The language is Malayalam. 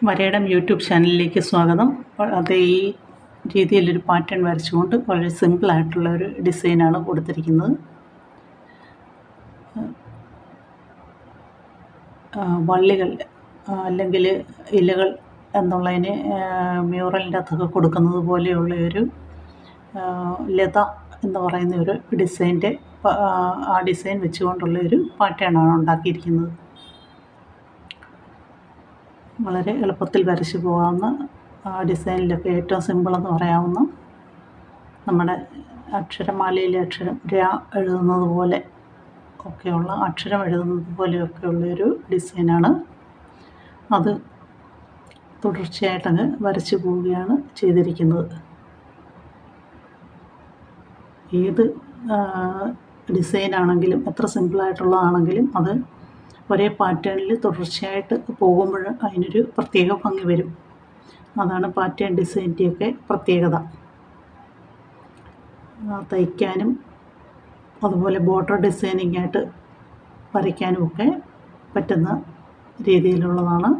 വരയിടം യൂട്യൂബ് ചാനലിലേക്ക് സ്വാഗതം. അതേ ഈ രീതിയിലൊരു പാറ്റേൺ വരച്ചുകൊണ്ട് വളരെ സിമ്പിളായിട്ടുള്ള ഒരു ഡിസൈനാണ് കൊടുത്തിരിക്കുന്നത്. വള്ളികൾ അല്ലെങ്കിൽ ഇലകൾ എന്നുള്ളതിന് മ്യൂറലിൻ്റെ അകത്തൊക്കെ കൊടുക്കുന്നത് പോലെയുള്ള ഒരു ലത എന്ന് പറയുന്ന ഒരു ഡിസൈൻ്റെ ആ ഡിസൈൻ വെച്ചുകൊണ്ടുള്ള ഒരു പാറ്റേണാണ് ഉണ്ടാക്കിയിരിക്കുന്നത്. വളരെ എളുപ്പത്തിൽ വരച്ചു പോകാവുന്ന ഡിസൈനിലൊക്കെ ഏറ്റവും സിമ്പിളെന്ന് പറയാവുന്ന നമ്മുടെ അക്ഷരമാലയിലെ അക്ഷരം ര എഴുതുന്നത് പോലെ ഒക്കെയുള്ള അക്ഷരം എഴുതുന്നത് പോലെയൊക്കെയുള്ളൊരു ഡിസൈനാണ്. അത് തുടർച്ചയായിട്ടങ്ങ് വരച്ചു പോവുകയാണ് ചെയ്തിരിക്കുന്നത്. ഏത് ഡിസൈനാണെങ്കിലും എത്ര സിമ്പിളായിട്ടുള്ളതാണെങ്കിലും അത് ഒരേ പാറ്റേണിൽ തുടർച്ചയായിട്ട് പോകുമ്പോൾ അതിനൊരു പ്രത്യേക ഭംഗി വരും. അതാണ് പാറ്റേൺ ഡിസൈൻ്റെയൊക്കെ പ്രത്യേകത. തയ്ക്കാനും അതുപോലെ ബോർഡർ ഡിസൈനിങ്ങായിട്ട് വരയ്ക്കാനുമൊക്കെ പറ്റുന്ന രീതിയിലുള്ളതാണ്.